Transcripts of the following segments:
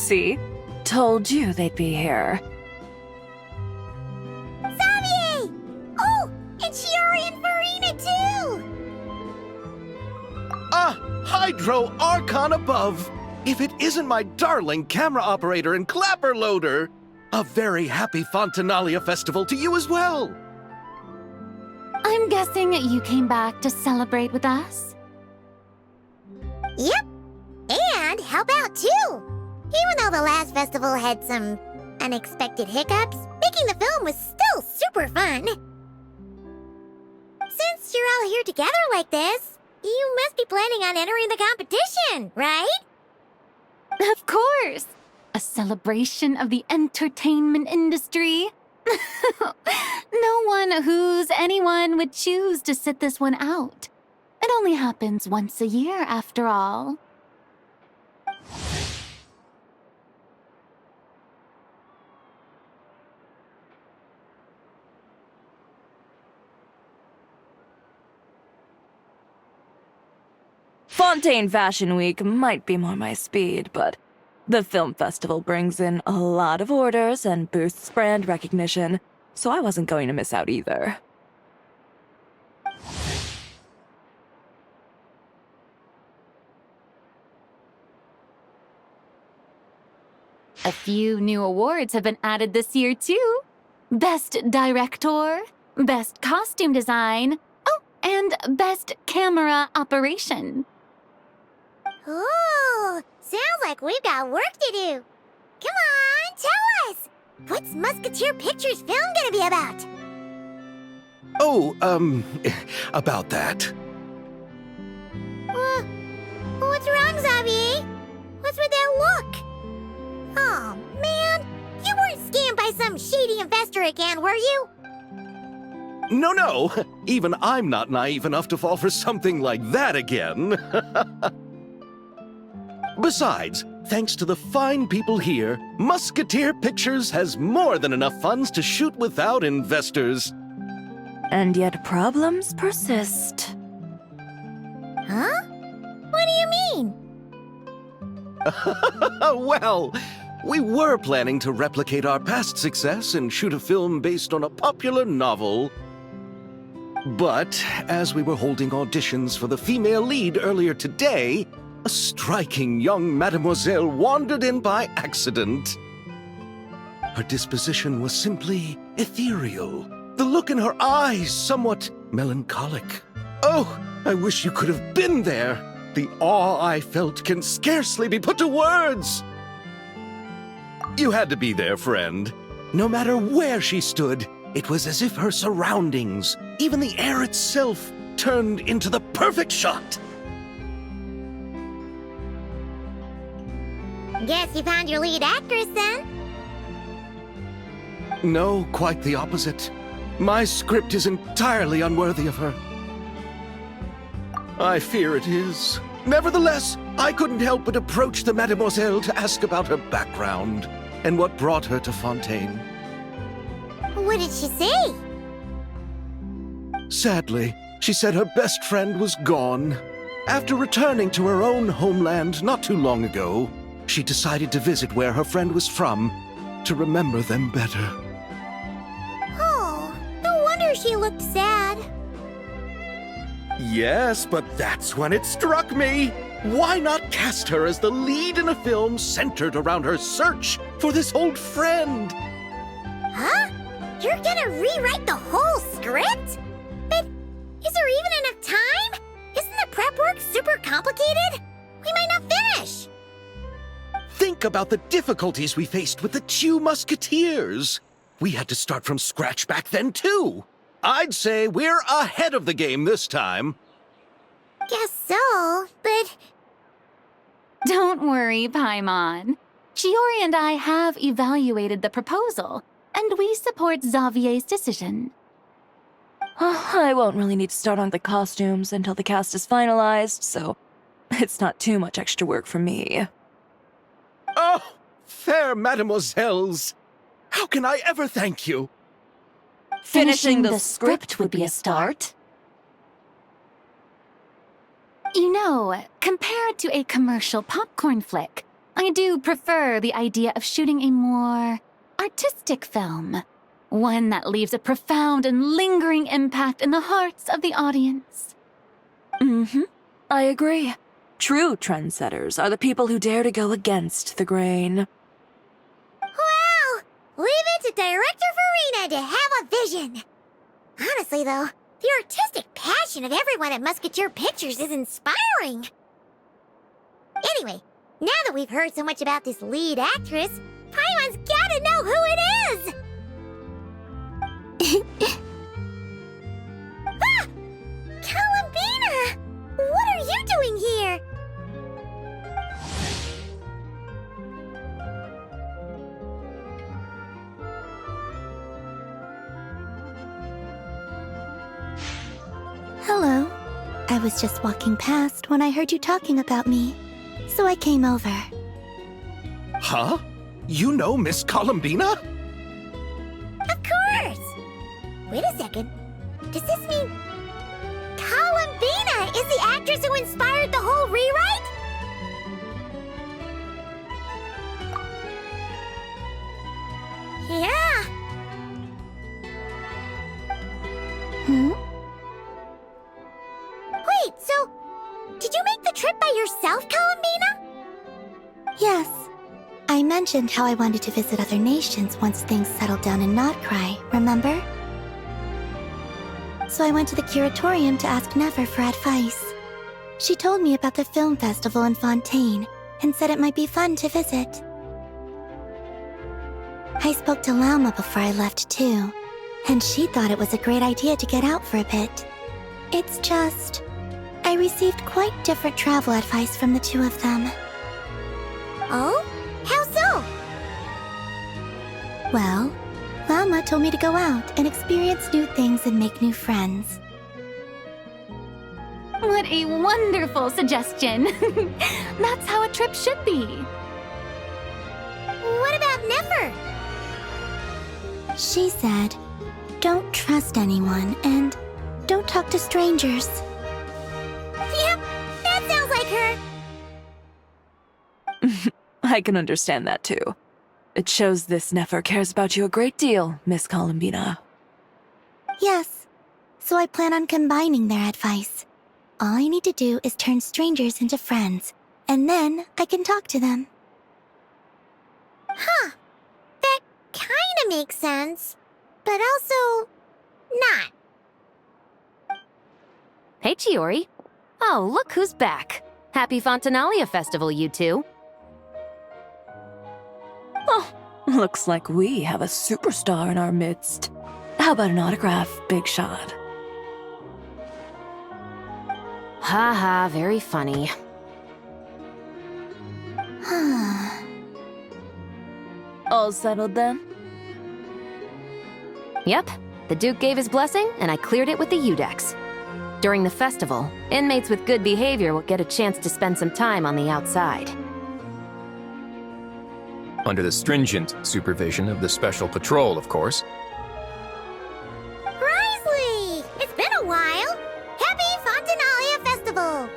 See? Told you they'd be here. Xavier! Oh, and Shiori and Farina too! Ah, Hydro Archon above! If it isn't my darling camera operator and clapper loader! A very happy Fontinalia festival to you as well! I'm guessing you came back to celebrate with us? Yep, and help out too! Even though the last festival had some unexpected hiccups, making the film was still super fun. Since you're all here together like this, you must be planning on entering the competition, right? Of course! A celebration of the entertainment industry. No one who's anyone would choose to sit this one out. It only happens once a year, after all. Fontaine Fashion Week might be more my speed, but the film festival brings in a lot of orders and boosts brand recognition, so I wasn't going to miss out either. A few new awards have been added this year, too. Best Director, Best Costume Design, oh, and Best Camera Operation. Ooh, sounds like we've got work to do. Come on, tell us! What's Musketeer Pictures film gonna be about? Oh, about that. What's wrong, Xavier? What's with that look? Oh, man, you weren't scammed by some shady investor again, were you? No, even I'm not naive enough to fall for something like that again. Besides, thanks to the fine people here, Musketeer Pictures has more than enough funds to shoot without investors. And yet problems persist. Huh? What do you mean? Well, we were planning to replicate our past success and shoot a film based on a popular novel. But as we were holding auditions for the female lead earlier today, a striking young mademoiselle wandered in by accident. Her disposition was simply ethereal, the look in her eyes somewhat melancholic. Oh, I wish you could have been there. The awe I felt can scarcely be put to words. You had to be there, friend. No matter where she stood, it was as if her surroundings, even the air itself, turned into the perfect shot. Guess you found your lead actress then? No, quite the opposite. My script is entirely unworthy of her. I fear it is. Nevertheless, I couldn't help but approach the mademoiselle to ask about her background and what brought her to Fontaine. What did she say? Sadly, she said her best friend was gone. After returning to her own homeland not too long ago, she decided to visit where her friend was from to remember them better. Oh, no wonder she looked sad. Yes, but that's when it struck me. Why not cast her as the lead in a film centered around her search for this old friend? Huh? You're gonna rewrite the whole script? But is there even enough time? Isn't the prep work super complicated? We might not finish. Think about the difficulties we faced with the two Musketeers. We had to start from scratch back then, too. I'd say we're ahead of the game this time. Guess so, but... Don't worry, Paimon. Shiori and I have evaluated the proposal, and we support Xavier's decision. I won't really need to start on the costumes until the cast is finalized, so it's not too much extra work for me. Oh, fair mademoiselles. How can I ever thank you? Finishing the script would be a start. You know, compared to a commercial popcorn flick, I do prefer the idea of shooting a more artistic film. One that leaves a profound and lingering impact in the hearts of the audience. I agree. True trendsetters are the people who dare to go against the grain. Well, leave it to Director Farina to have a vision. Honestly, though, the artistic passion of everyone at Musketeer Pictures is inspiring. Anyway, now that we've heard so much about this lead actress, Paimon's gotta know who it is! Ah! Columbina! What are you doing here? Hello. I was just walking past when I heard you talking about me, so I came over. Huh? You know Miss Columbina? Of course! Wait a second. Does this mean Columbina is the actress who inspired the whole rewrite? Yeah. Wait, so did you make the trip by yourself, Columbina? Yes. I mentioned how I wanted to visit other nations once things settled down in Notcry, remember? So I went to the curatorium to ask Never for advice. She told me about the film festival in Fontaine and said it might be fun to visit. I spoke to Lauma before I left too, and she thought it was a great idea to get out for a bit. It's just, I received quite different travel advice from the two of them. Oh? How so? Well, Lauma told me to go out and experience new things and make new friends. What a wonderful suggestion. That's how a trip should be. What about Never? She said, don't trust anyone and don't talk to strangers. Yep, that sounds like her. I can understand that too. It shows this Nefer cares about you a great deal, Miss Columbina. Yes, so I plan on combining their advice. All I need to do is turn strangers into friends, and then I can talk to them. Huh. That kinda makes sense, but also not. Hey, Chiori. Oh, look who's back. Happy Fontinalia Festival, you two. Oh, looks like we have a superstar in our midst. How about an autograph, Big Shot? Haha, very funny. All settled then? Yep, the Duke gave his blessing, and I cleared it with the Udex. During the festival, inmates with good behavior will get a chance to spend some time on the outside. Under the stringent supervision of the Special Patrol, of course. Risley! It's been a while! Happy Fontinalia Festival!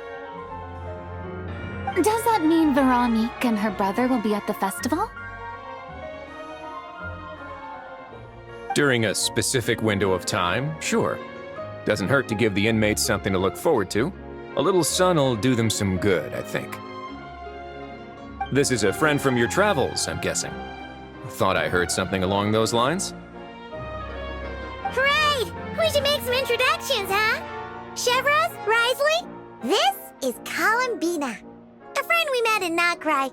Does that mean Veronique and her brother will be at the festival? During a specific window of time, sure. Doesn't hurt to give the inmates something to look forward to. A little sun'll do them some good, I think. This is a friend from your travels, I'm guessing. Thought I heard something along those lines? Great! We should make some introductions, huh? Chevros, Risley, this is Columbina, a friend we met in Notcry.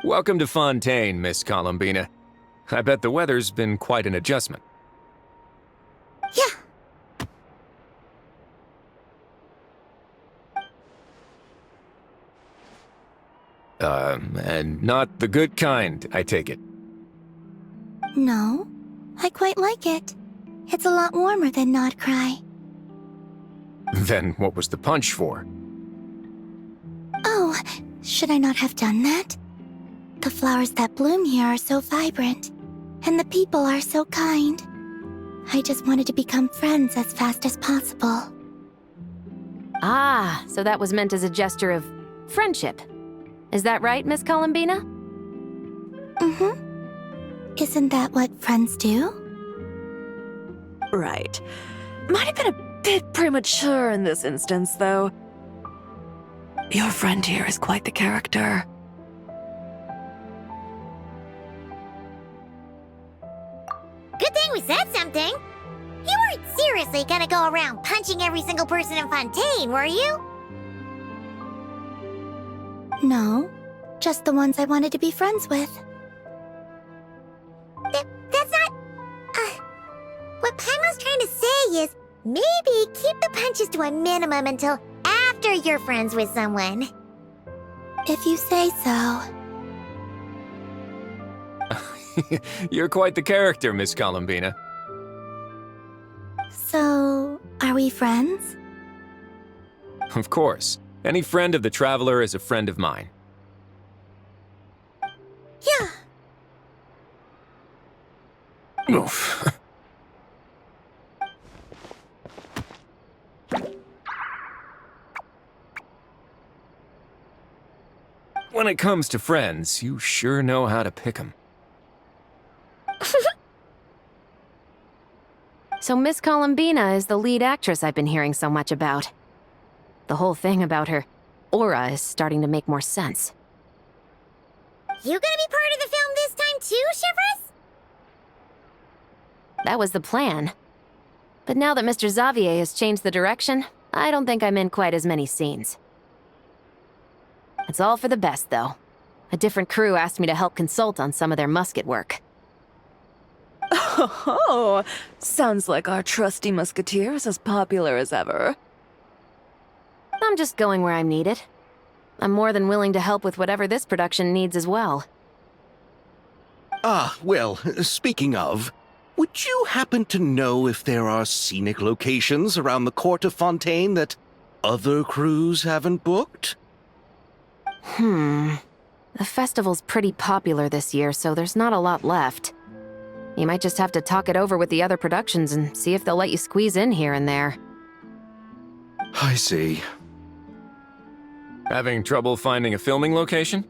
Welcome to Fontaine, Miss Columbina. I bet the weather's been quite an adjustment. Yeah. And not the good kind, I take it. No, I quite like it. It's a lot warmer than Notcry. Then what was the punch for? Oh, should I not have done that? The flowers that bloom here are so vibrant, and the people are so kind. I just wanted to become friends as fast as possible. Ah, so that was meant as a gesture of friendship. Is that right, Miss Columbina? Mm-hmm. Isn't that what friends do? Right. Might have been a bit premature in this instance, though. Your friend here is quite the character. Good thing we said something. You weren't seriously gonna go around punching every single person in Fontaine, were you? No, just the ones I wanted to be friends with. That's not... what Paimon's trying to say is, maybe keep the punches to a minimum until after you're friends with someone. If you say so. You're quite the character, Miss Columbina. So, are we friends? Of course. Any friend of the Traveler is a friend of mine. Yeah. Oof. When it comes to friends, you sure know how to pick 'em. So Miss Columbina is the lead actress I've been hearing so much about. The whole thing about her aura is starting to make more sense. You gonna be part of the film this time too, Shivers? That was the plan. But now that Mr. Xavier has changed the direction, I don't think I'm in quite as many scenes. It's all for the best, though. A different crew asked me to help consult on some of their musket work. Oh, sounds like our trusty musketeer is as popular as ever. I'm just going where I'm needed. I'm more than willing to help with whatever this production needs as well. Ah, well, speaking of, would you happen to know if there are scenic locations around the court of Fontaine that other crews haven't booked? The festival's pretty popular this year, so there's not a lot left. You might just have to talk it over with the other productions and see if they'll let you squeeze in here and there. I see. Having trouble finding a filming location?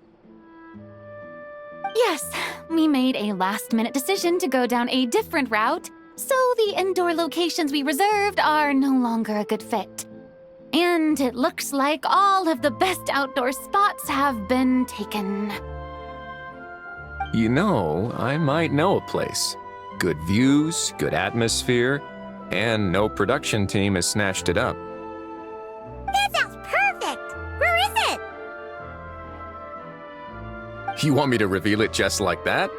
Yes, we made a last-minute decision to go down a different route, so the indoor locations we reserved are no longer a good fit. And it looks like all of the best outdoor spots have been taken. You know, I might know a place. Good views, good atmosphere, and no production team has snatched it up. That sounds perfect! Where is it? You want me to reveal it just like that?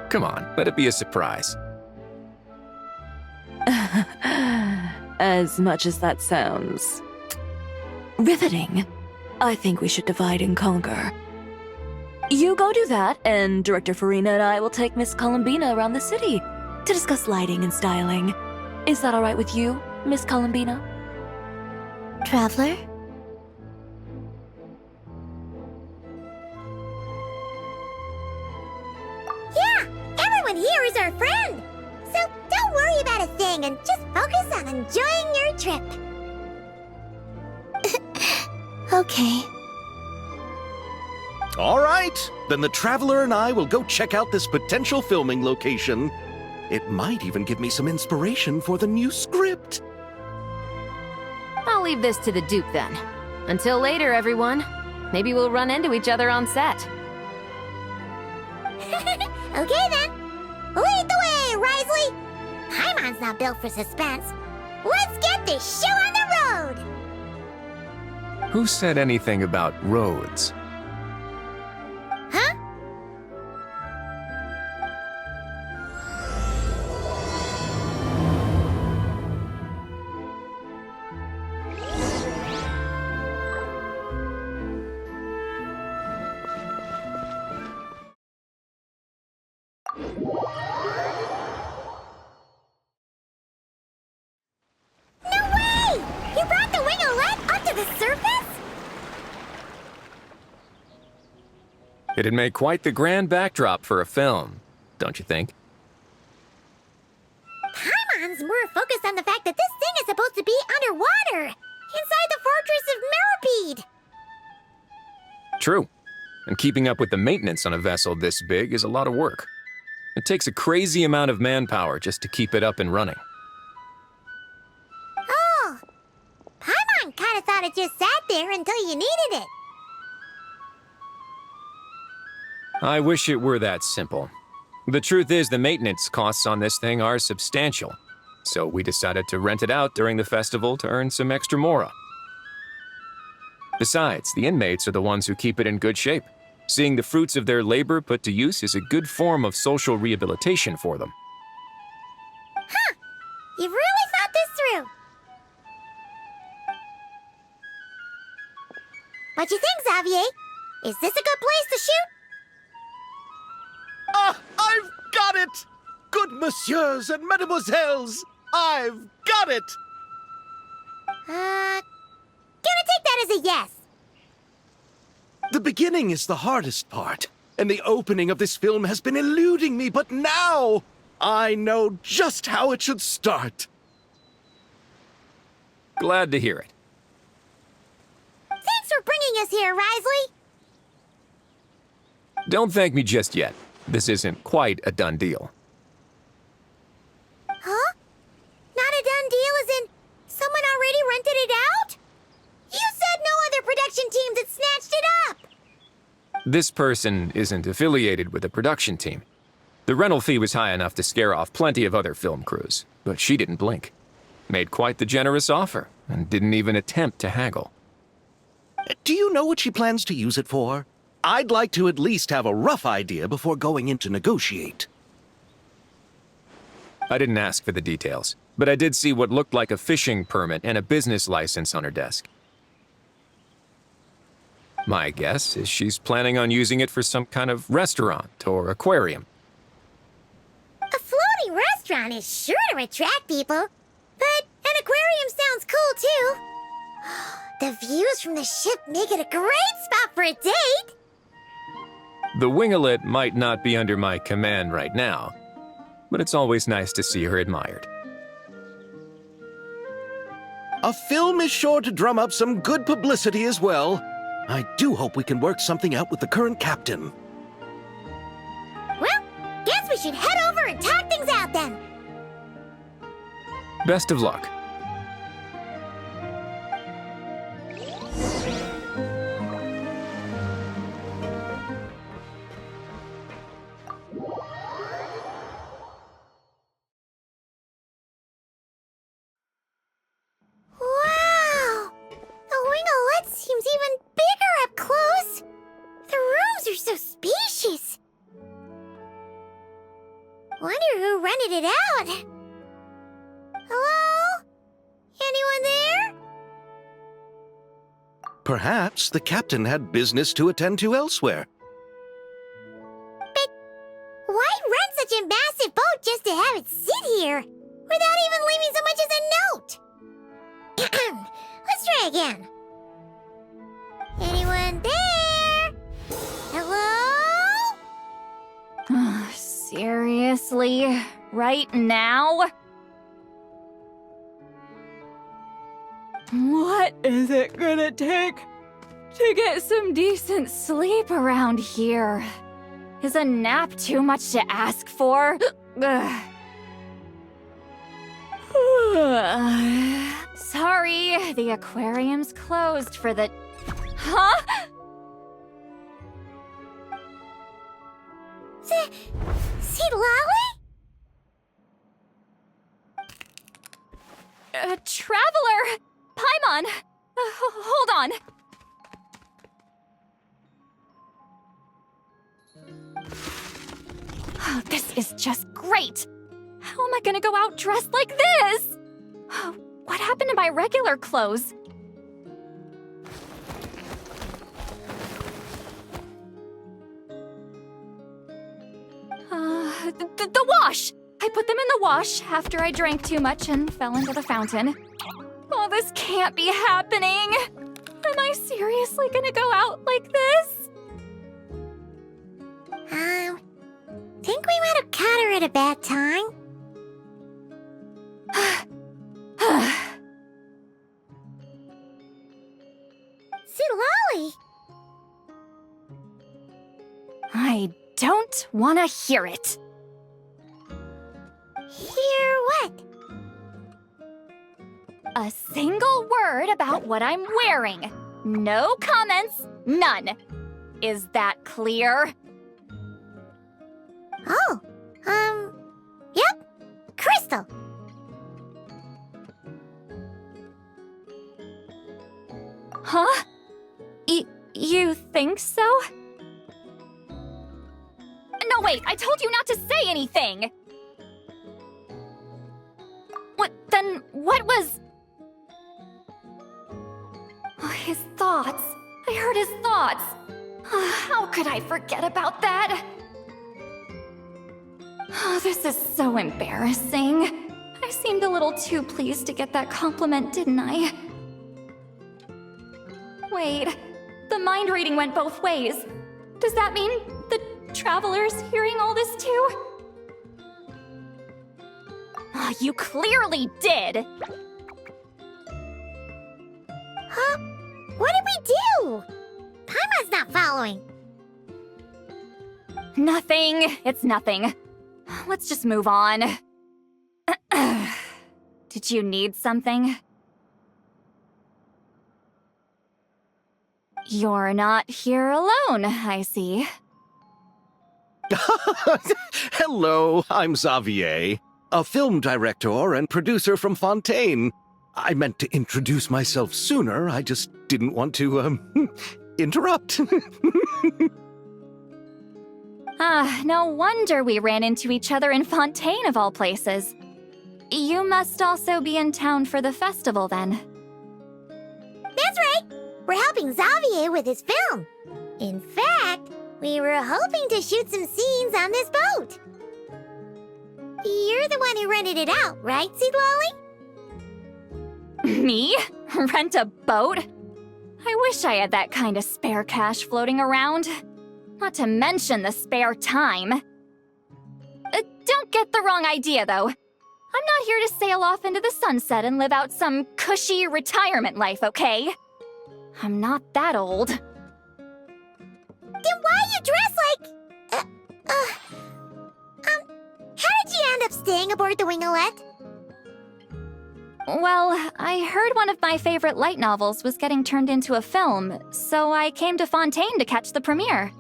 Come on, let it be a surprise. As much as that sounds riveting, I think we should divide and conquer. You go do that, and Director Farina and I will take Miss Columbina around the city to discuss lighting and styling. Is that all right with you, Miss Columbina? Traveler? Yeah, everyone here is our friend. So don't worry about a thing and just focus on enjoying your trip. Okay. All right, then the Traveler and I will go check out this potential filming location. It might even give me some inspiration for the new script. I'll leave this to the Duke then. Until later, everyone. Maybe we'll run into each other on set. Okay then. Lead the way, Risley. Paimon's not built for suspense. Let's get this show on the road. Who said anything about roads? Huh? No way! You brought the winglet up to the surface? It'd make quite the grand backdrop for a film, don't you think? Paimon's more focused on the fact that this thing is supposed to be underwater, inside the fortress of Meripede. True. and keeping up with the maintenance on a vessel this big is a lot of work. It takes a crazy amount of manpower just to keep it up and running. Oh, Paimon kind of thought it just sat there until you needed it. I wish it were that simple. The truth is, the maintenance costs on this thing are substantial, so we decided to rent it out during the festival to earn some extra mora. Besides, the inmates are the ones who keep it in good shape. Seeing the fruits of their labor put to use is a good form of social rehabilitation for them. Huh, you've really thought this through. What you think, Xavier? Is this a good place to shoot? Ah, I've got it! Good messieurs and mesdemoiselles, I've got it! Gonna take that as a yes. The beginning is the hardest part, and the opening of this film has been eluding me, but now I know just how it should start. Glad to hear it. Thanks for bringing us here, Risley. Don't thank me just yet. This isn't quite a done deal. Huh? Not a done deal as in someone already rented it out? You said no other production teams had snatched it up! This person isn't affiliated with a production team. The rental fee was high enough to scare off plenty of other film crews, but she didn't blink. Made quite the generous offer, and didn't even attempt to haggle. Do you know what she plans to use it for? I'd like to at least have a rough idea before going in to negotiate. I didn't ask for the details, but I did see what looked like a fishing permit and a business license on her desk. My guess is she's planning on using it for some kind of restaurant or aquarium. A floating restaurant is sure to attract people, but an aquarium sounds cool too. The views from the ship make it a great spot for a date. The winglet might not be under my command right now, but it's always nice to see her admired. A film is sure to drum up some good publicity as well. I do hope we can work something out with the current captain. Well, guess we should head over and talk things out then. Best of luck. Wow! The winglet seems even bigger up close. The rooms are so spacious. Wonder who rented it out. Hello? Anyone there? Perhaps the captain had business to attend to elsewhere. But why rent such a massive boat just to have it sit here without even leaving so much as a note? Let's try again. Anyone there? Hello? Seriously? Right now? What is it gonna take to get some decent sleep around here? Is a nap too much to ask for? Sorry, the aquarium's closed for the... Huh? Lolly? Traveler! Paimon! Hold on. Oh, this is just great! How am I gonna go out dressed like this? What happened to my regular clothes? The wash! I put them in the wash after I drank too much and fell into the fountain. Oh, this can't be happening! Am I seriously gonna go out like this? Think we might have caught her at a bad time. Lolly! I don't want to hear it. Hear what? A single word about what I'm wearing. No comments, none. Is that clear? Oh, yep. Crystal. Huh? You think so? No, wait, I told you not to say anything! What was... Oh, his thoughts. I heard his thoughts. How could I forget about that? Oh, this is so embarrassing. I seemed a little too pleased to get that compliment, didn't I? Wait, the mind reading went both ways. Does that mean the Traveler's hearing all this too? Oh, you clearly did! Huh? What did we do? Paimon's not following. Nothing. It's nothing. Let's just move on. Did you need something? You're not here alone, I see. Hello, I'm Xavier, a film director and producer from Fontaine. I meant to introduce myself sooner, I just didn't want to, interrupt. No wonder we ran into each other in Fontaine of all places. You must also be in town for the festival then. That's right. We're helping Xavier with his film. In fact, we were hoping to shoot some scenes on this boat. You're the one who rented it out, right, Seed Lolly? Me? Rent a boat? I wish I had that kind of spare cash floating around. Not to mention the spare time. Don't get the wrong idea, though. I'm not here to sail off into the sunset and live out some cushy retirement life, okay? I'm not that old. Then why you dress like... how did you end up staying aboard the Wingolette? Well, I heard one of my favorite light novels was getting turned into a film, so I came to Fontaine to catch the premiere.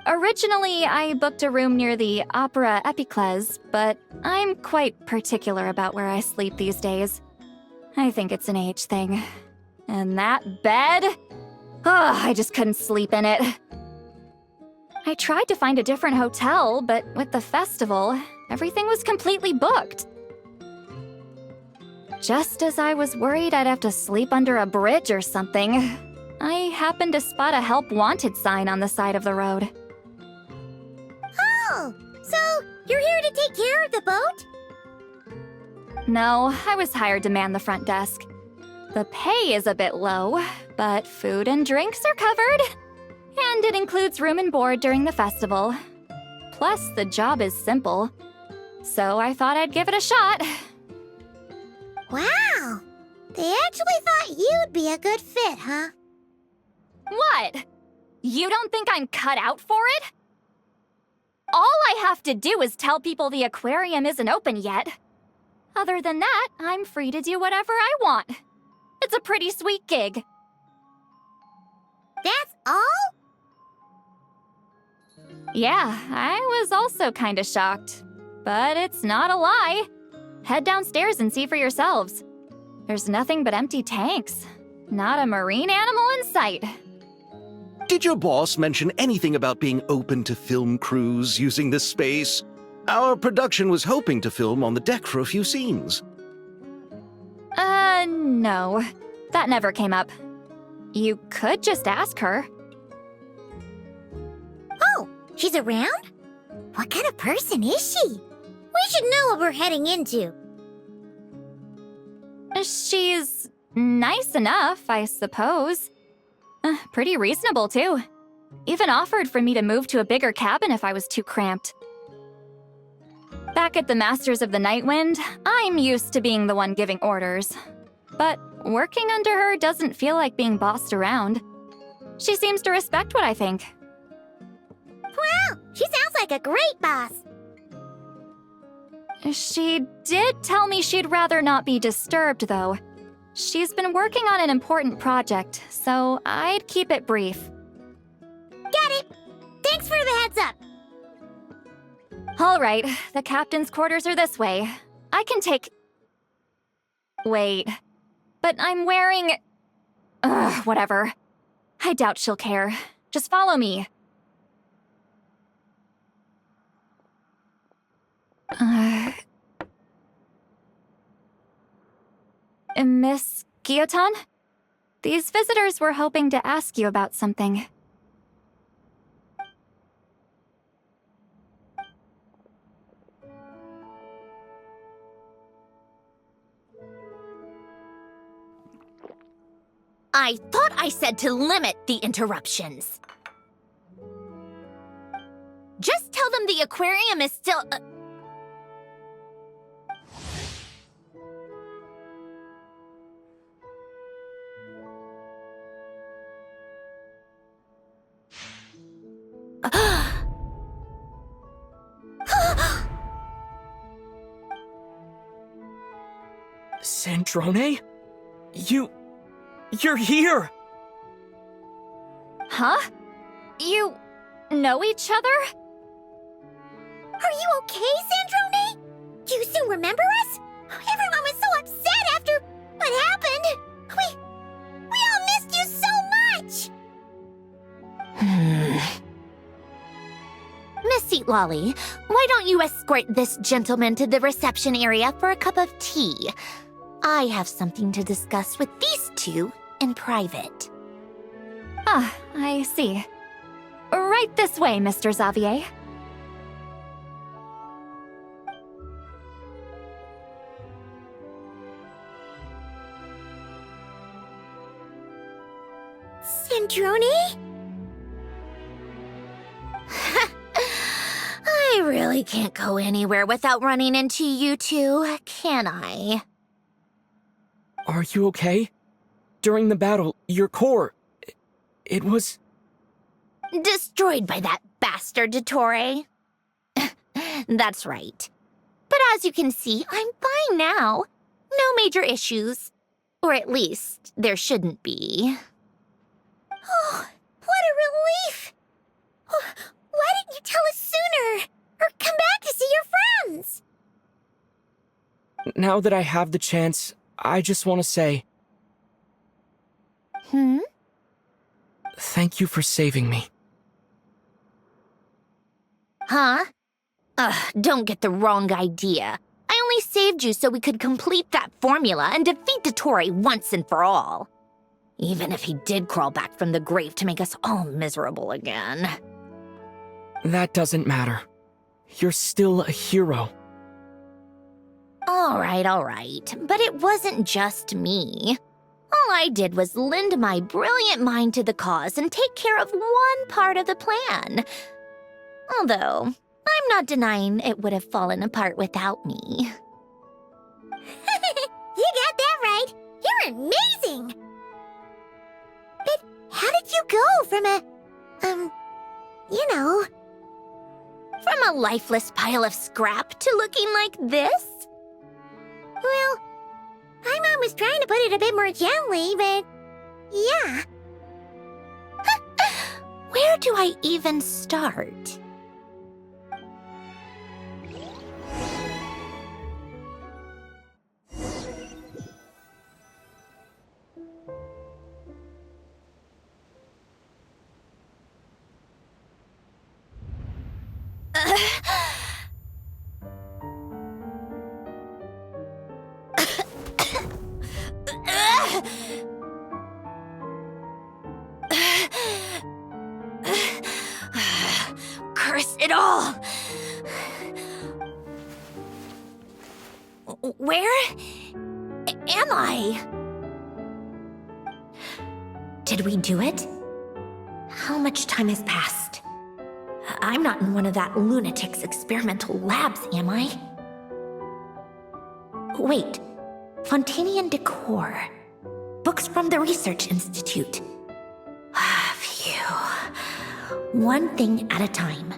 Originally, I booked a room near the Opera Epiclese, but I'm quite particular about where I sleep these days. I think it's an age thing. And that bed? I just couldn't sleep in it. I tried to find a different hotel, but with the festival, everything was completely booked. Just as I was worried I'd have to sleep under a bridge or something, I happened to spot a help wanted sign on the side of the road. Oh, so you're here to take care of the boat? No, I was hired to man the front desk. The pay is a bit low, but food and drinks are covered. And it includes room and board during the festival. Plus, the job is simple. So I thought I'd give it a shot. Wow, they actually thought you'd be a good fit, huh? What? You don't think I'm cut out for it? All I have to do is tell people the aquarium isn't open yet. Other than that, I'm free to do whatever I want. It's a pretty sweet gig. That's all? Yeah, I was also kinda shocked. But it's not a lie. Head downstairs and see for yourselves. There's nothing but empty tanks. Not a marine animal in sight. Did your boss mention anything about being open to film crews using this space? Our production was hoping to film on the deck for a few scenes. No. That never came up. You could just ask her. Oh, she's around? What kind of person is she? We should know what we're heading into. She's nice enough, I suppose. Pretty reasonable, too. Even offered for me to move to a bigger cabin if I was too cramped. Back at the Masters of the Nightwind, I'm used to being the one giving orders. But working under her doesn't feel like being bossed around. She seems to respect what I think. Wow, she sounds like a great boss. She did tell me she'd rather not be disturbed, though. She's been working on an important project, so I'd keep it brief. Got it. Thanks for the heads up. All right, the captain's quarters are this way. I can take... Wait. But I'm wearing... Ugh, whatever. I doubt she'll care. Just follow me. Miss Guillotin? These visitors were hoping to ask you about something. I thought I said to limit the interruptions. Just tell them the aquarium is still... Sandrone? You're here! Huh? You know each other? Are you okay, Sandrone? Do you still remember us? Everyone was so upset after what happened. We all missed you so much. Miss Seat Lolly, why don't you escort this gentleman to the reception area for a cup of tea? I have something to discuss with these two in private. Ah, I see. Right this way, Mr. Xavier. Sandrone? I really can't go anywhere without running into you two, can I? Are you okay? During the battle, your core... It was... Destroyed by that bastard Dottore. That's right. But as you can see, I'm fine now. No major issues. Or at least, there shouldn't be. Oh, what a relief! Why didn't you tell us sooner? Or come back to see your friends? Now that I have the chance, I just want to say... Thank you for saving me. Huh? Don't get the wrong idea. I only saved you so we could complete that formula and defeat Dottore once and for all. Even if he did crawl back from the grave to make us all miserable again. That doesn't matter. You're still a hero. All right. But it wasn't just me. All I did was lend my brilliant mind to the cause and take care of one part of the plan. Although, I'm not denying it would have fallen apart without me. You got that right. You're amazing. But how did you go from From a lifeless pile of scrap to looking like this? Well, my mom was trying to put it a bit more gently, but yeah. Where do I even start? Curse it all! Where am I? Did we do it? How much time has passed? I'm not in one of that lunatic's experimental labs, am I? Wait, Fontinian decor. Books from the Research Institute. One thing at a time.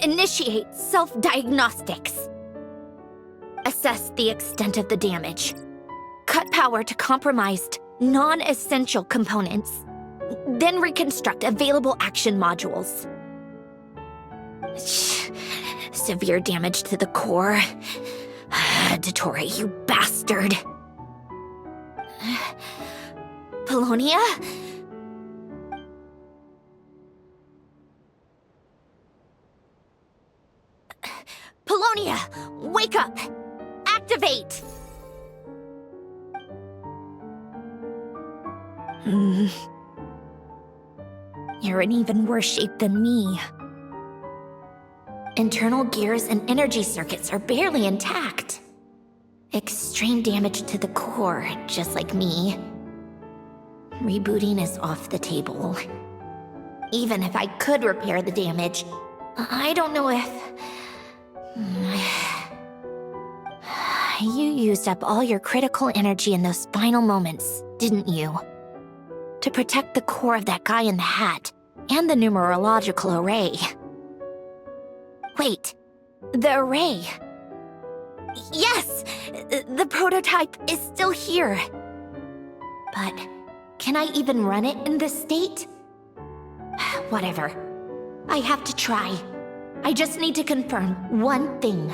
Initiate self-diagnostics. Assess the extent of the damage. Cut power to compromised, non-essential components. Then reconstruct available action modules. Severe damage to the core. Dottore, you bastard. Polonia? Polonia, wake up! Activate! You're in even worse shape than me. Internal gears and energy circuits are barely intact. Extreme damage to the core, just like me. Rebooting is off the table. Even if I could repair the damage, I don't know if... You used up all your critical energy in those final moments, didn't you? To protect the core of that guy in the hat, and the numerological array. Wait, the array. Yes! The prototype is still here. But can I even run it in this state? Whatever. I have to try. I just need to confirm one thing.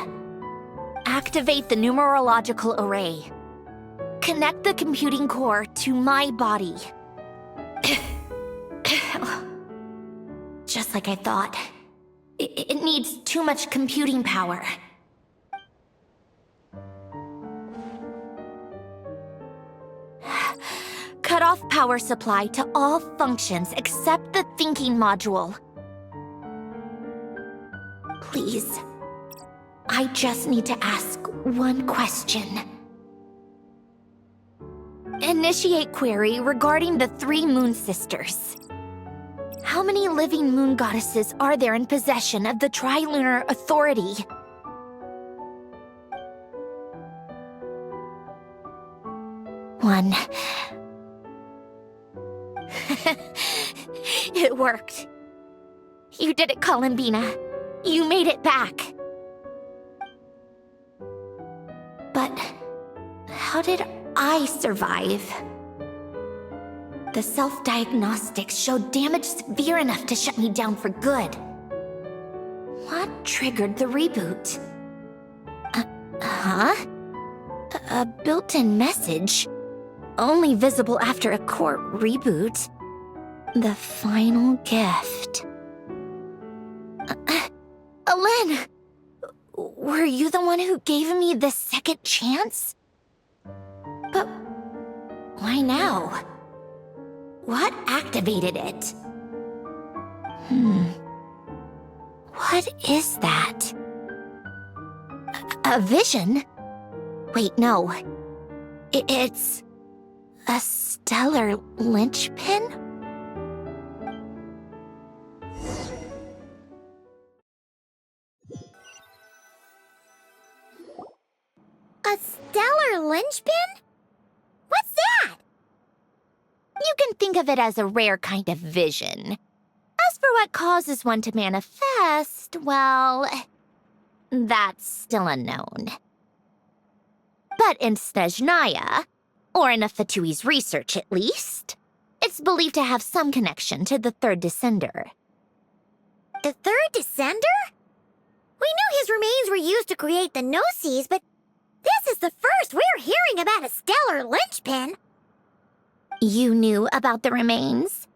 Activate the numerological array. Connect the computing core to my body. Just like I thought. It needs too much computing power. Cut off power supply to all functions except the thinking module. Please. I just need to ask one question. Initiate query regarding the 3 moon sisters. How many living moon goddesses are there in possession of the Trilunar Authority? One. It worked. You did it, Columbina. You made it back. But how did I survive? The self-diagnostics showed damage severe enough to shut me down for good. What triggered the reboot? A built-in message? Only visible after a core reboot. The final gift. Alen! Were you the one who gave me the second chance? But why now? What activated it? What is that? A vision? Wait, no. It's... a stellar linchpin? A stellar linchpin? What's that? You can think of it as a rare kind of vision. As for what causes one to manifest, well, that's still unknown. But in Snezhnaya, or in Afatui's research at least, it's believed to have some connection to the third descender. The third descender? We knew his remains were used to create the Gnosis, but this is the first we're hearing about a stellar linchpin. You knew about the remains?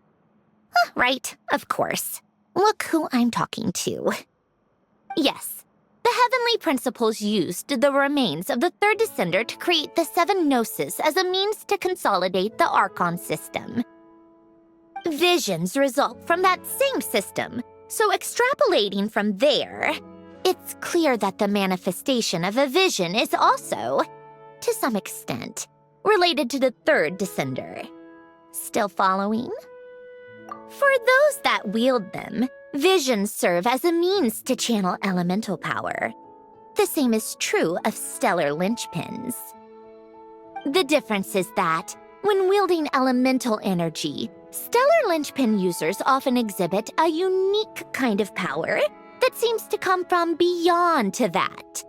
Right, of course. Look who I'm talking to. Yes, the Heavenly Principles used the remains of the third descender to create the 7 Gnosis as a means to consolidate the Archon system. Visions result from that same system, so extrapolating from there, it's clear that the manifestation of a vision is also, to some extent, related to the third descender. Still following? For those that wield them, visions serve as a means to channel elemental power. The same is true of stellar linchpins. The difference is that, when wielding elemental energy, Stellar linchpin users often exhibit a unique kind of power that seems to come from beyond to that.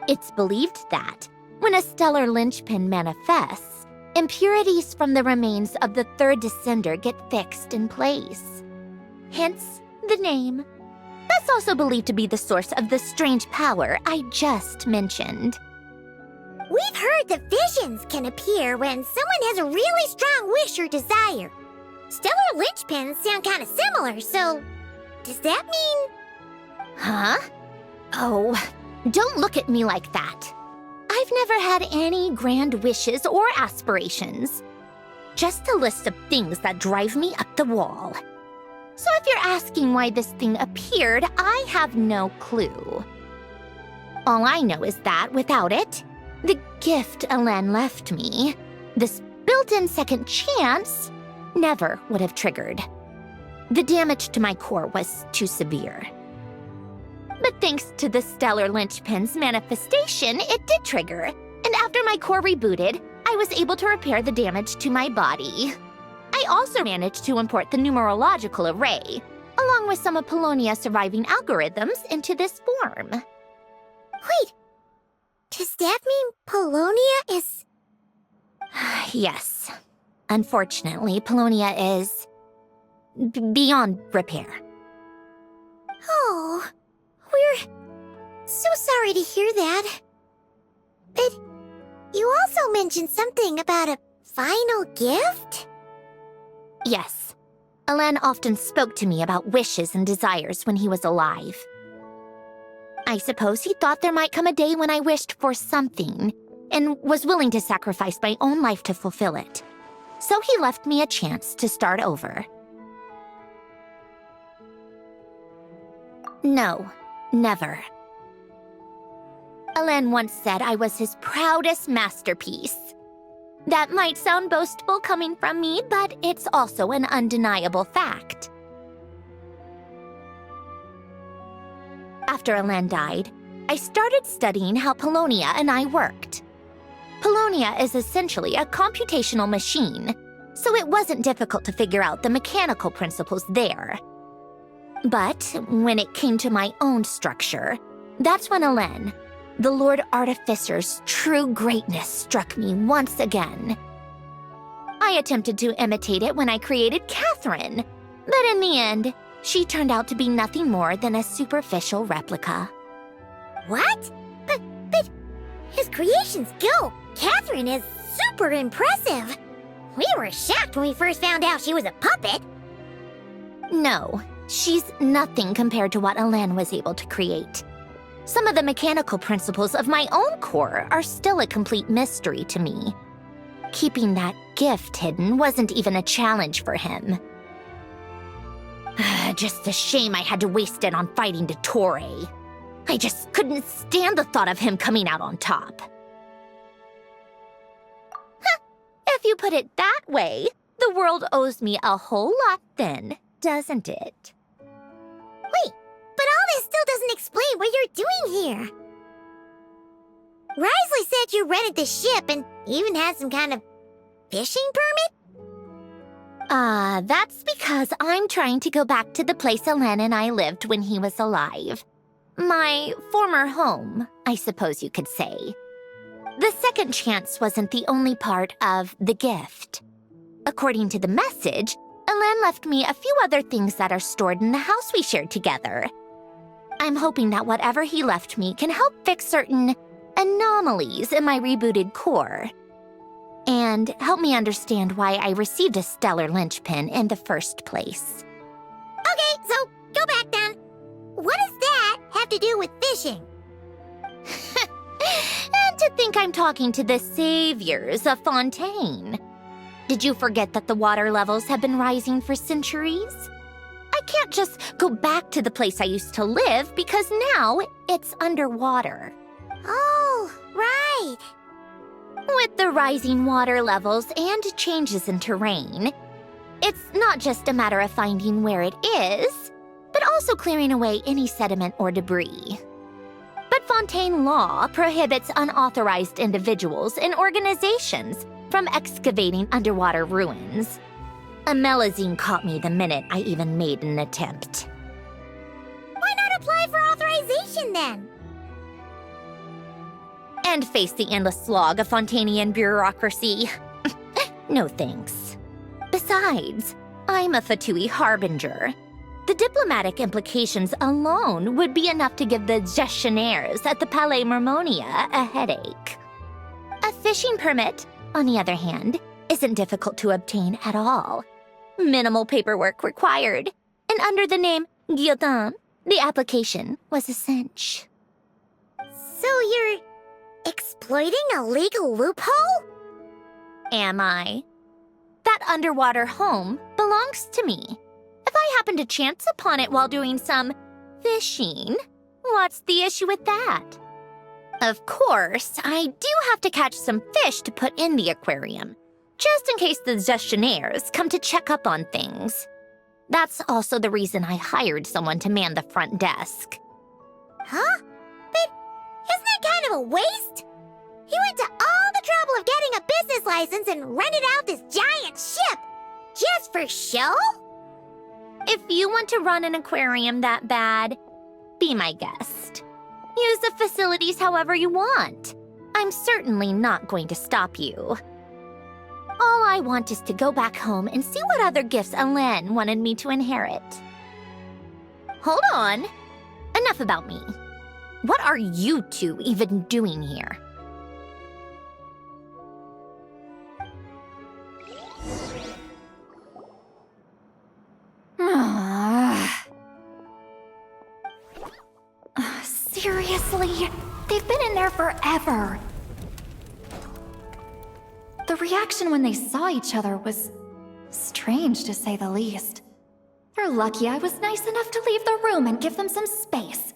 It's believed that when a stellar linchpin manifests, impurities from the remains of the third descender get fixed in place. Hence the name. That's also believed to be the source of the strange power I just mentioned. We've heard that visions can appear when someone has a really strong wish or desire. Stellar linchpins sound kind of similar, so does that mean... Huh? Oh, don't look at me like that. I've never had any grand wishes or aspirations. Just a list of things that drive me up the wall. So if you're asking why this thing appeared, I have no clue. All I know is that without it, the gift Elen left me, this built-in second chance, never would have triggered. The damage to my core was too severe. But thanks to the stellar linchpin's manifestation, it did trigger. And after my core rebooted, I was able to repair the damage to my body. I also managed to import the numerological array, along with some of Polonia's surviving algorithms, into this form. Wait, does that mean Polonia is... Yes. Unfortunately, Polonia is... beyond repair. Oh, we're so sorry to hear that. But you also mentioned something about a final gift? Yes. Elen often spoke to me about wishes and desires when he was alive. I suppose he thought there might come a day when I wished for something, and was willing to sacrifice my own life to fulfill it. So he left me a chance to start over. No, never. Elen once said I was his proudest masterpiece. That might sound boastful coming from me, but it's also an undeniable fact. After Elen died, I started studying how Polonia and I worked. Polonia is essentially a computational machine, so it wasn't difficult to figure out the mechanical principles there. But when it came to my own structure, that's when Elen, the Lord Artificer's true greatness, struck me once again. I attempted to imitate it when I created Catherine, but in the end, she turned out to be nothing more than a superficial replica. What? But his creation skill, Catherine, is super impressive. We were shocked when we first found out she was a puppet. No, she's nothing compared to what Elen was able to create. Some of the mechanical principles of my own core are still a complete mystery to me. Keeping that gift hidden wasn't even a challenge for him. Just a shame I had to waste it on fighting Dottore. I just couldn't stand the thought of him coming out on top. If you put it that way, the world owes me a whole lot then, doesn't it? Wait, but all this still doesn't explain what you're doing here. Risley said you rented the ship and even had some kind of fishing permit? That's because I'm trying to go back to the place Elen and I lived when he was alive. My former home, I suppose you could say. The second chance wasn't the only part of the gift. According to the message, Elen left me a few other things that are stored in the house we shared together. I'm hoping that whatever he left me can help fix certain anomalies in my rebooted core. And help me understand why I received a stellar linchpin in the first place. Okay, so go back then. What does that have to do with fishing? And to think I'm talking to the saviors of Fontaine. Did you forget that the water levels have been rising for centuries? I can't just go back to the place I used to live because now it's underwater. Oh, right. With the rising water levels and changes in terrain, it's not just a matter of finding where it is, but also clearing away any sediment or debris. But Fontaine law prohibits unauthorized individuals and organizations from excavating underwater ruins. A melazine caught me the minute I even made an attempt. Why not apply for authorization then? And face the endless slog of Fontanian bureaucracy. No thanks. Besides, I'm a Fatui harbinger. The diplomatic implications alone would be enough to give the gestionnaires at the Palais Mermonia a headache. A fishing permit, on the other hand, isn't difficult to obtain at all. Minimal paperwork required, and under the name Guillotin, the application was a cinch. So you're exploiting a legal loophole? Am I? That underwater home belongs to me. If I happen to chance upon it while doing some fishing, what's the issue with that? Of course, I do have to catch some fish to put in the aquarium, just in case the gestionnaires come to check up on things. That's also the reason I hired someone to man the front desk. Huh? But isn't that kind of a waste? He went to all the trouble of getting a business license and rented out this giant ship. Just for show? If you want to run an aquarium that bad, be my guest. Use the facilities however you want. I'm certainly not going to stop you. All I want is to go back home and see what other gifts Alain wanted me to inherit. Hold on. Enough about me. What are you two even doing here? Seriously? They've been in there forever. The reaction when they saw each other was strange, to say the least. They're lucky I was nice enough to leave the room and give them some space.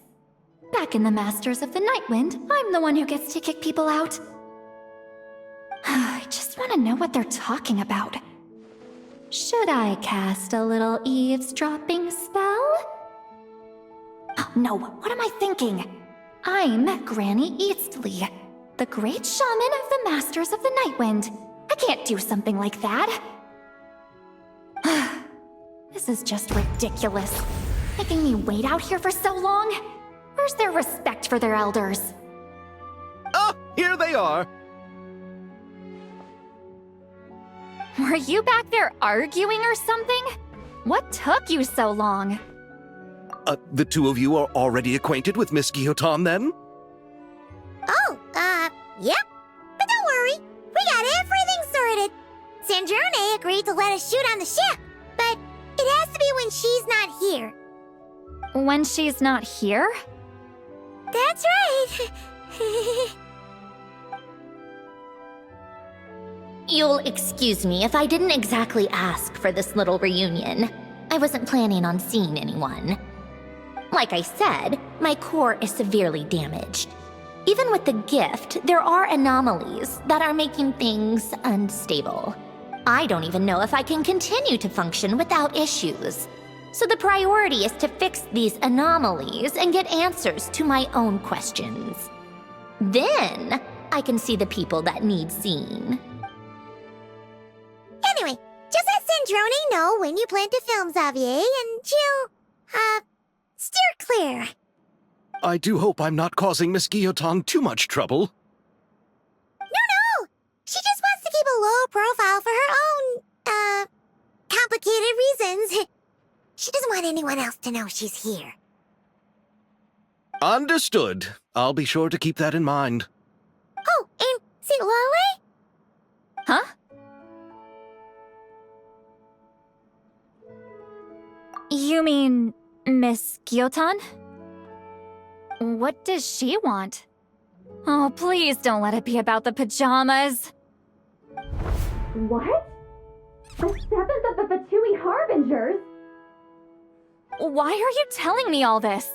Back in the Masters of the Nightwind, I'm the one who gets to kick people out. I just want to know what they're talking about. Should I cast a little eavesdropping spell? Oh, no, what am I thinking? I'm Granny Eastley, the great shaman of the Masters of the Nightwind. I can't do something like that. This is just ridiculous. Making me wait out here for so long? Where's their respect for their elders? Ah, here they are. Were you back there arguing or something? What took you so long? The two of you are already acquainted with Miss Guillotin, then? Oh, yep. But don't worry, we got everything sorted. Sandrone agreed to let us shoot on the ship, but it has to be when she's not here. When she's not here? That's right. You'll excuse me if I didn't exactly ask for this little reunion. I wasn't planning on seeing anyone. Like I said, my core is severely damaged. Even with the gift, there are anomalies that are making things unstable. I don't even know if I can continue to function without issues. So the priority is to fix these anomalies and get answers to my own questions. Then, I can see the people that need seeing. Anyway, just let Sandrone know when you plan to film Xavier, and she'll, steer clear. I do hope I'm not causing Miss Guillotin too much trouble. No! She just wants to keep a low profile for her own, complicated reasons. She doesn't want anyone else to know she's here. Understood. I'll be sure to keep that in mind. Oh, and see Lale? Huh? You mean Miss Guillotin? What does she want? Oh, please don't let it be about the pajamas. What? The 7th of the Fatui Harbingers? Why are you telling me all this?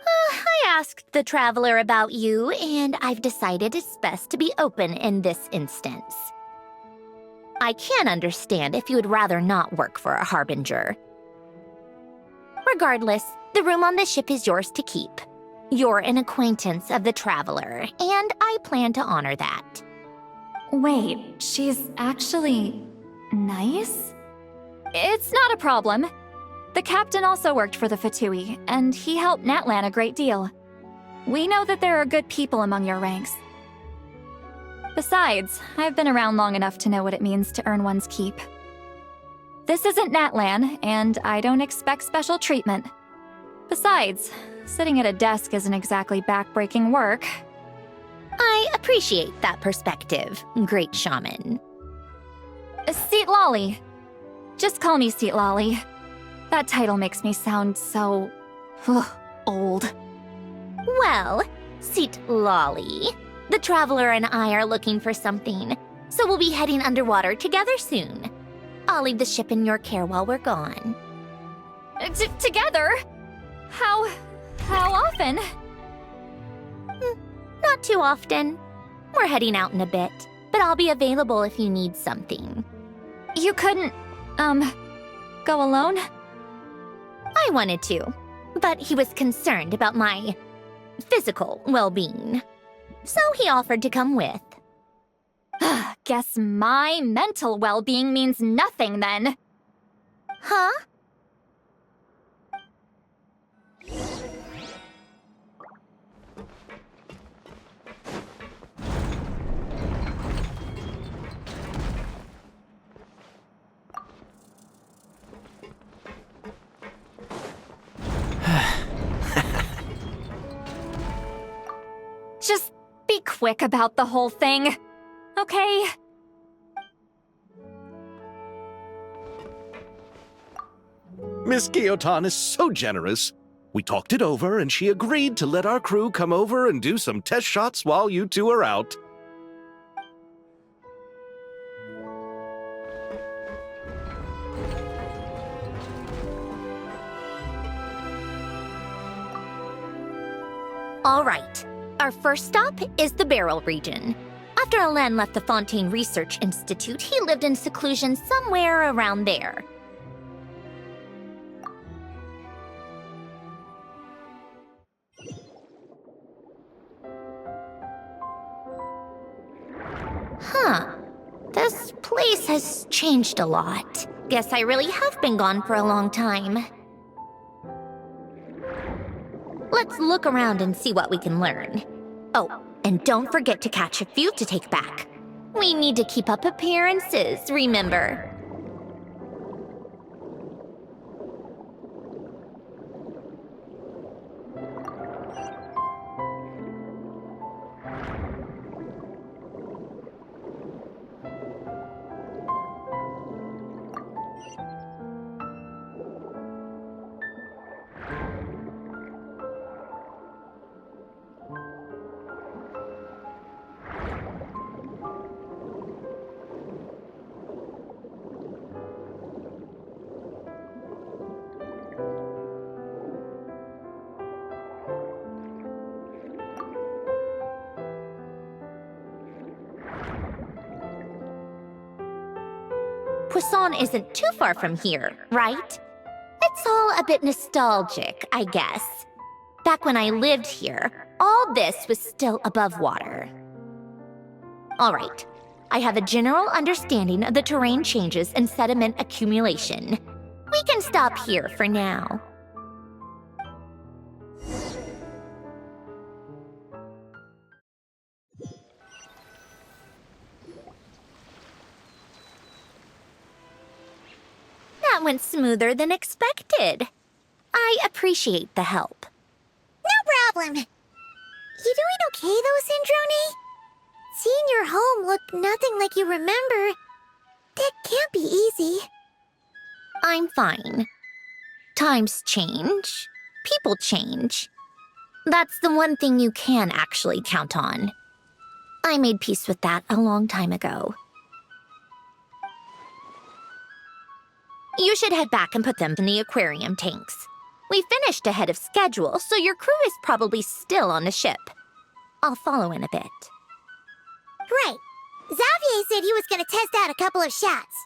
I asked the Traveler about you, and I've decided it's best to be open in this instance. I can understand if you would rather not work for a Harbinger. Regardless, the room on the ship is yours to keep. You're an acquaintance of the Traveler, and I plan to honor that. Wait, she's actually... Nice? It's not a problem. The captain also worked for the Fatui, and he helped Natlan a great deal. We know that there are good people among your ranks. Besides, I've been around long enough to know what it means to earn one's keep. This isn't Natlan, and I don't expect special treatment. Besides, sitting at a desk isn't exactly back-breaking work. I appreciate that perspective, great shaman. Seat Lolly. Just call me Seat Lolly. That title makes me sound so... old. Well, Seat Lolly, the Traveler and I are looking for something, so we'll be heading underwater together soon. I'll leave the ship in your care while we're gone. Together? How often? Not too often. We're heading out in a bit, but I'll be available if you need something. You couldn't, go alone? I wanted to, but he was concerned about my physical well-being. So he offered to come with. Guess my mental well-being means nothing then. Huh? Just be quick about the whole thing, okay? Miss Gyotan is so generous. We talked it over, and she agreed to let our crew come over and do some test shots while you two are out. All right. Our first stop is the Beryl region. After Alain left the Fontaine Research Institute, he lived in seclusion somewhere around there. Huh. This place has changed a lot. Guess I really have been gone for a long time. Let's look around and see what we can learn. Oh, and don't forget to catch a few to take back. We need to keep up appearances, remember? Poisson isn't too far from here, right? It's all a bit nostalgic, I guess. Back when I lived here, all this was still above water. All right, I have a general understanding of the terrain changes and sediment accumulation. We can stop here for now. That went smoother than expected. I appreciate the help. No problem. You doing okay though, Syndrome? Seeing your home look nothing like you remember, that can't be easy. I'm fine. Times change. People change. That's the one thing you can actually count on. I made peace with that a long time ago. You should head back and put them in the aquarium tanks. We finished ahead of schedule, so your crew is probably still on the ship. I'll follow in a bit. Right. Xavier said he was gonna test out a couple of shots.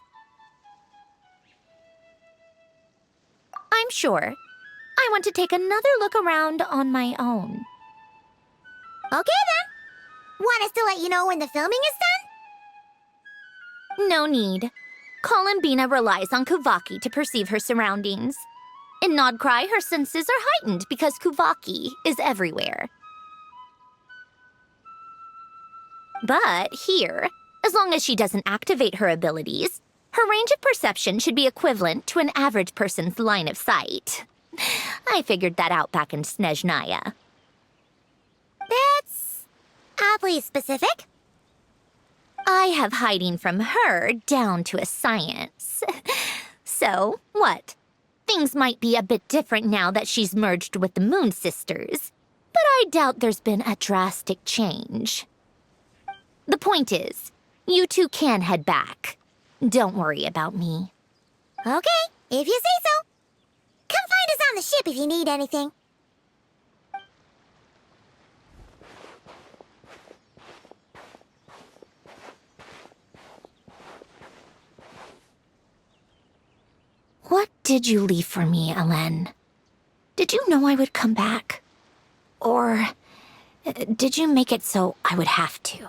I'm sure. I want to take another look around on my own. Okay then. Want us to let you know when the filming is done? No need. Columbina relies on Kuvaki to perceive her surroundings. In Nodcry, her senses are heightened because Kuvaki is everywhere. But here, as long as she doesn't activate her abilities, her range of perception should be equivalent to an average person's line of sight. I figured that out back in Snezhnaya. That's oddly specific. I have hiding from her down to a science. So, what? Things might be a bit different now that she's merged with the Moon Sisters, but I doubt there's been a drastic change. The point is, you two can head back. Don't worry about me. Okay, if you say so. Come find us on the ship if you need anything. What did you leave for me, Elen? Did you know I would come back? Or did you make it so I would have to?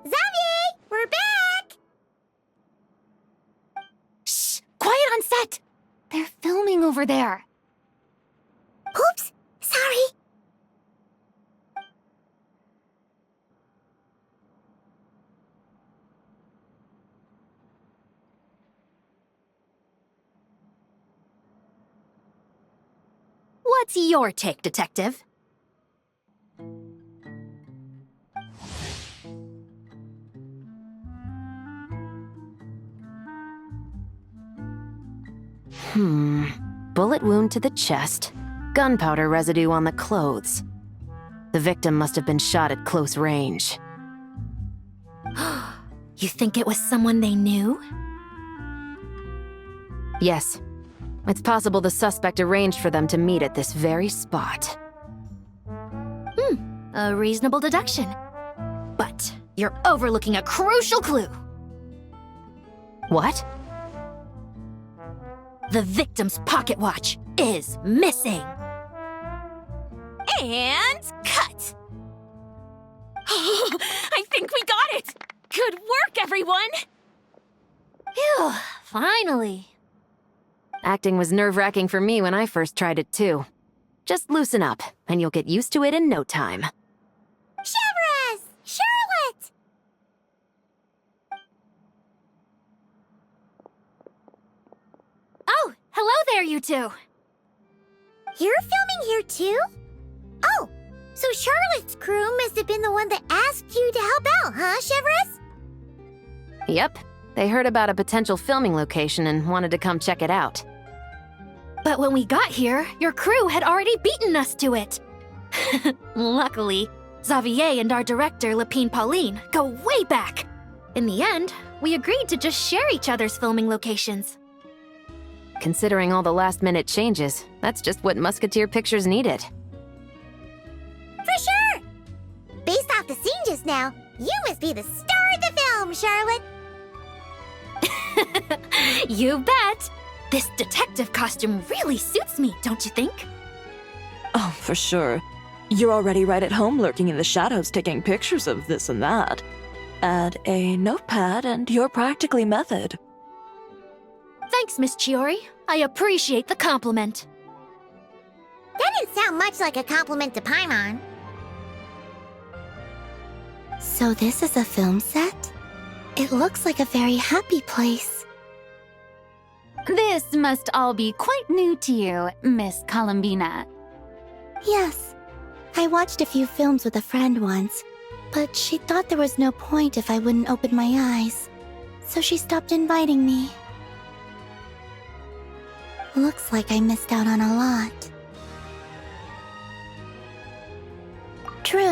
Xavier, we're back! Shh! Quiet on set! They're filming over there. Oops, sorry. What's your take, Detective? Bullet wound to the chest. Gunpowder residue on the clothes. The victim must have been shot at close range. You think it was someone they knew? Yes. It's possible the suspect arranged for them to meet at this very spot. A reasonable deduction. But you're overlooking a crucial clue. What? The victim's pocket watch is missing. And cut! I think we got it! Good work, everyone! Phew, finally. Acting was nerve-wracking for me when I first tried it too. Just loosen up, and you'll get used to it in no time. Chevres! Charlotte! Oh, hello there, you two. You're filming here too? Oh, so Charlotte's crew must have been the one that asked you to help out, huh, Chevres? Yep. They heard about a potential filming location and wanted to come check it out. But when we got here, your crew had already beaten us to it. Luckily, Xavier and our director, Lapine Pauline, go way back. In the end, we agreed to just share each other's filming locations. Considering all the last-minute changes, that's just what Musketeer Pictures needed. For sure! Based off the scene just now, you must be the star of the film, Charlotte! You bet! This detective costume really suits me, don't you think? Oh, for sure. You're already right at home lurking in the shadows taking pictures of this and that. Add a notepad and you're practically method. Thanks, Miss Chiori. I appreciate the compliment. That didn't sound much like a compliment to Paimon. So this is a film set? It looks like a very happy place. This must all be quite new to you, Miss Columbina. Yes. I watched a few films with a friend once, but she thought there was no point if I wouldn't open my eyes. So she stopped inviting me. Looks like I missed out on a lot. True.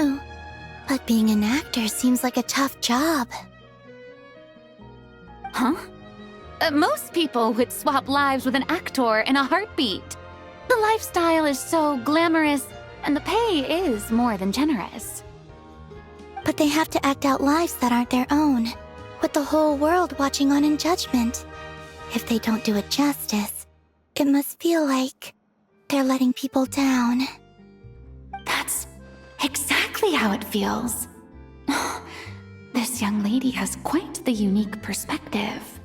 But being an actor seems like a tough job. Huh? Most people would swap lives with an actor in a heartbeat. The lifestyle is so glamorous, and the pay is more than generous. But they have to act out lives that aren't their own, with the whole world watching on in judgment. If they don't do it justice, it must feel like they're letting people down. That's exactly how it feels. This young lady has quite the unique perspective.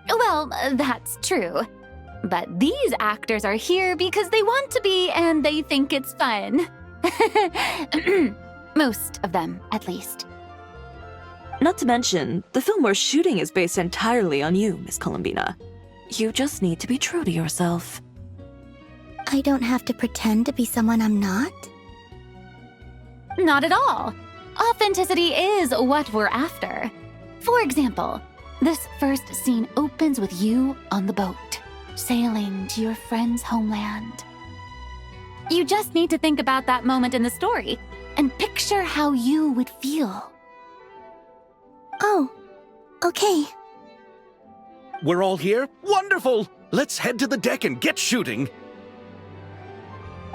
Well, that's true. But these actors are here because they want to be and they think it's fun. Most of them, at least. Not to mention, the film we're shooting is based entirely on you, Miss Columbina. You just need to be true to yourself. I don't have to pretend to be someone I'm not? Not at all. Authenticity is what we're after. For example, this first scene opens with you on the boat, sailing to your friend's homeland. You just need to think about that moment in the story and picture how you would feel. Oh, okay. We're all here? Wonderful! Let's head to the deck and get shooting.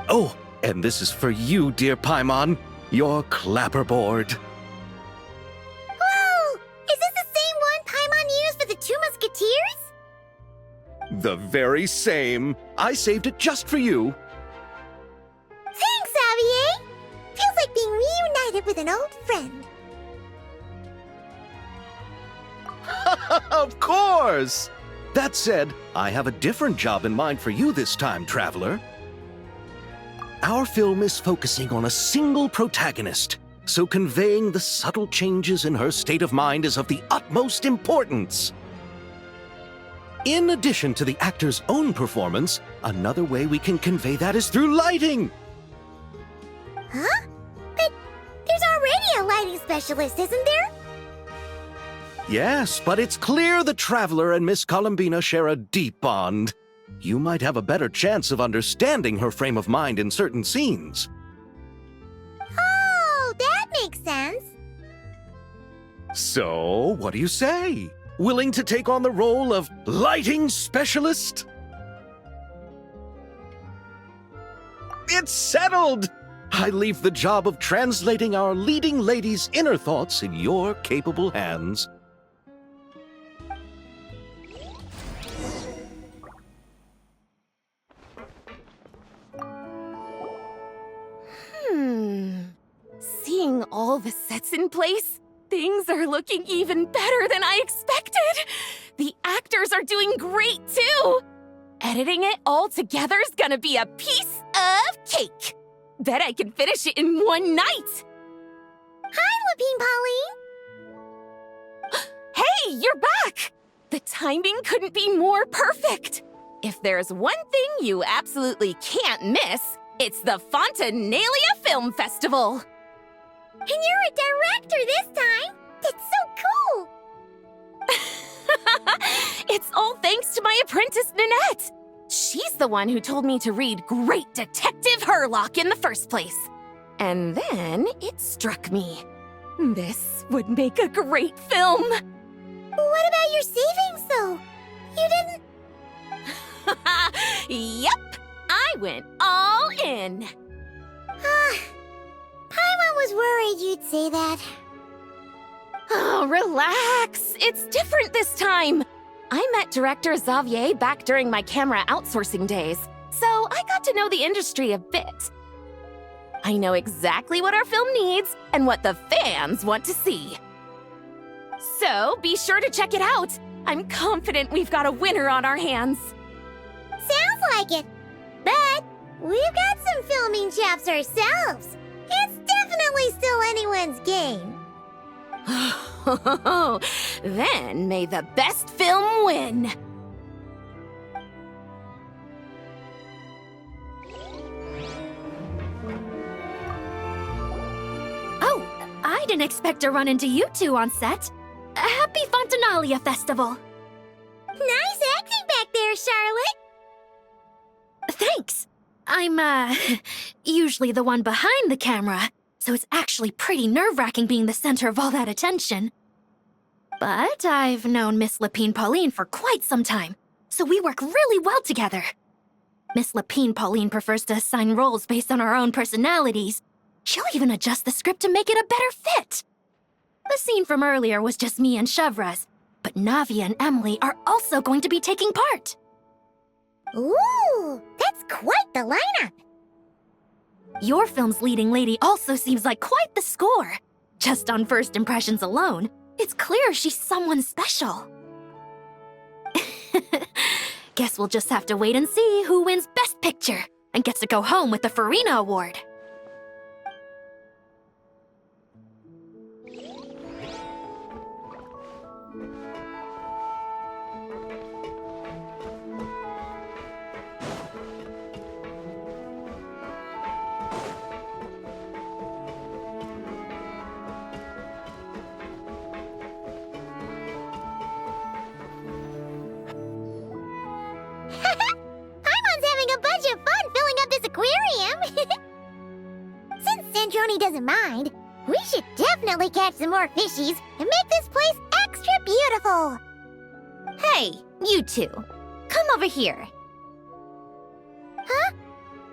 Oh, and this is for you, dear Paimon, your clapperboard. Whoa! Is this the same one Paimon used for the Two Musketeers? The very same. I saved it just for you. Thanks, Xavier! Feels like being reunited with an old friend. Of course! That said, I have a different job in mind for you this time, traveler. Our film is focusing on a single protagonist, so conveying the subtle changes in her state of mind is of the utmost importance. In addition to the actor's own performance, another way we can convey that is through lighting. Huh? But there's already a lighting specialist, isn't there? Yes, but it's clear the Traveler and Miss Columbina share a deep bond. You might have a better chance of understanding her frame of mind in certain scenes. Oh, that makes sense. So, what do you say? Willing to take on the role of lighting specialist? It's settled! I leave the job of translating our leading lady's inner thoughts in your capable hands. Seeing all the sets in place, things are looking even better than I expected. The actors are doing great too. Editing it all together is gonna be a piece of cake. Bet I can finish it in one night. Hi, Lupine Pauline. Hey, you're back! The timing couldn't be more perfect. If there's one thing you absolutely can't miss, it's the Fontinalia Film Festival. And you're a director this time. That's so cool. It's all thanks to my apprentice, Nanette. She's the one who told me to read Great Detective Herlock in the first place. And then it struck me. This would make a great film. What about your savings, though? You didn't... Yep, I went all in. Paimon was worried you'd say that. Oh, relax. It's different this time. I met director Xavier back during my camera outsourcing days, so I got to know the industry a bit. I know exactly what our film needs and what the fans want to see. So be sure to check it out. I'm confident we've got a winner on our hands. Sounds like it. But we've got some filming jobs ourselves. It's definitely still anyone's game. Then may the best film win. Oh, I didn't expect to run into you two on set. Happy Fontinalia Festival. Nice acting back there, Charlotte. Thanks. I'm, usually the one behind the camera, so it's actually pretty nerve-wracking being the center of all that attention. But I've known Miss Lapine Pauline for quite some time, so we work really well together. Miss Lapine Pauline prefers to assign roles based on our own personalities. She'll even adjust the script to make it a better fit. The scene from earlier was just me and Chevraz, but Navia and Emily are also going to be taking part. Ooh, that's quite the lineup. Your film's leading lady also seems like quite the score. Just on first impressions alone, it's clear she's someone special. Guess we'll just have to wait and see who wins Best Picture and gets to go home with the Farina Award. Paimon's having a bunch of fun filling up this aquarium. Since Sandrone doesn't mind, we should definitely catch some more fishies and make this place extra beautiful. Hey, you two. Come over here. Huh?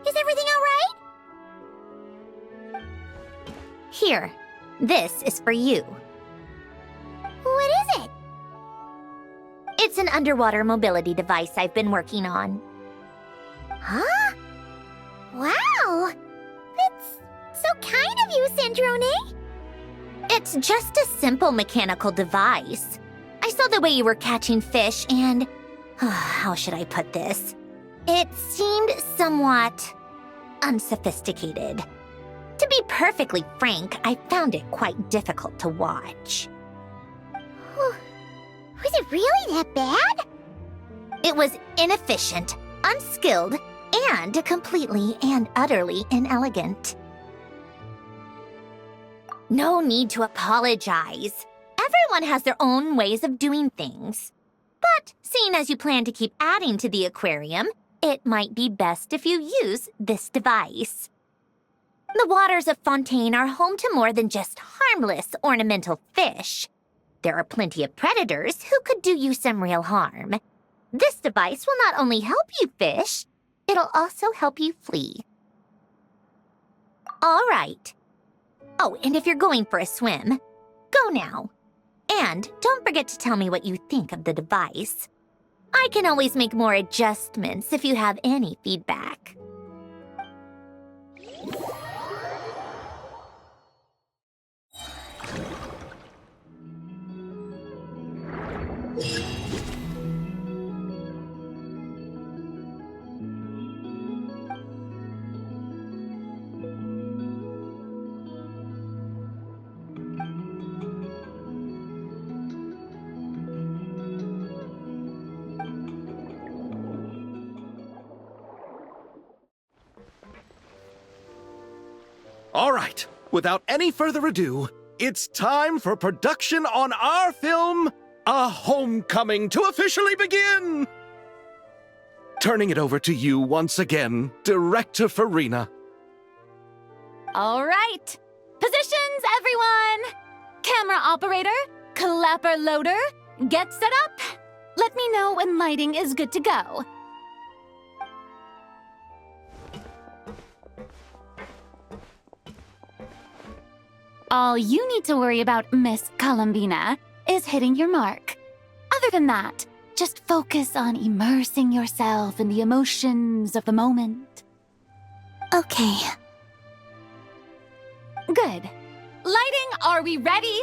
Is everything all right? Here. This is for you. What is it? It's an underwater mobility device I've been working on. Huh? Wow! That's so kind of you, Sandrone. It's just a simple mechanical device. I saw the way you were catching fish and... how should I put this? It seemed somewhat... unsophisticated. To be perfectly frank, I found it quite difficult to watch. Was it really that bad? It was inefficient, unskilled, and completely and utterly inelegant. No need to apologize. Everyone has their own ways of doing things. But seeing as you plan to keep adding to the aquarium, it might be best if you use this device. The waters of Fontaine are home to more than just harmless ornamental fish. There are plenty of predators who could do you some real harm. This device will not only help you fish, it'll also help you flee. All right. Oh, and if you're going for a swim, go now. And don't forget to tell me what you think of the device. I can always make more adjustments if you have any feedback. All right, without any further ado, it's time for production on our film, A Homecoming, to officially begin! Turning it over to you once again, Director Farina. All right. Positions, everyone! Camera operator, clapper loader, get set up. Let me know when lighting is good to go. All you need to worry about, Miss Columbina, is hitting your mark. Other than that, just focus on immersing yourself in the emotions of the moment. Okay. Good. Lighting, are we ready?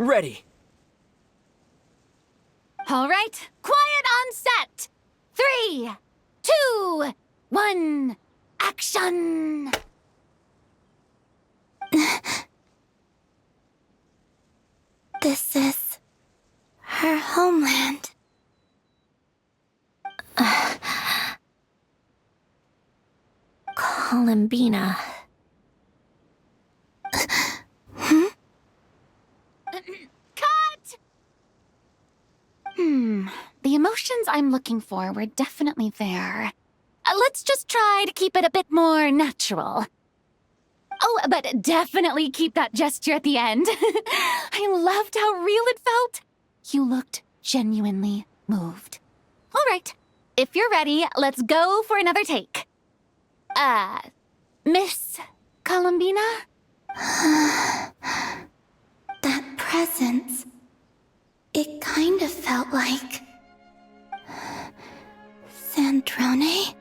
Ready. All right, quiet on set. 3, 2, 1, action! This is her homeland. Columbina. Cut! The emotions I'm looking for were definitely there. Let's just try to keep it a bit more natural. Oh, but definitely keep that gesture at the end. I loved how real it felt. You looked genuinely moved. All right, if you're ready, let's go for another take. Miss Columbina? That presence. It kind of felt like... Sandrone?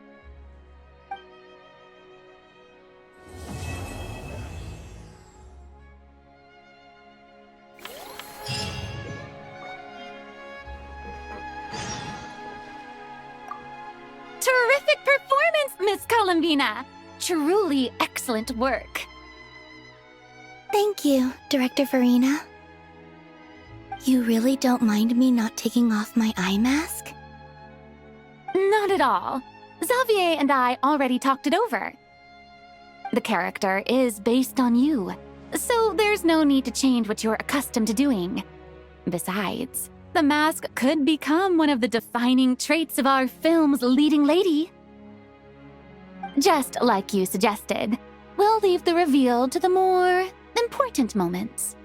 Terrific performance, Miss Columbina! Truly excellent work. Thank you, Director Farina. You really don't mind me not taking off my eye mask? Not at all. Xavier and I already talked it over. The character is based on you, so there's no need to change what you're accustomed to doing. Besides, the mask could become one of the defining traits of our film's leading lady. Just like you suggested, we'll leave the reveal to the more important moments.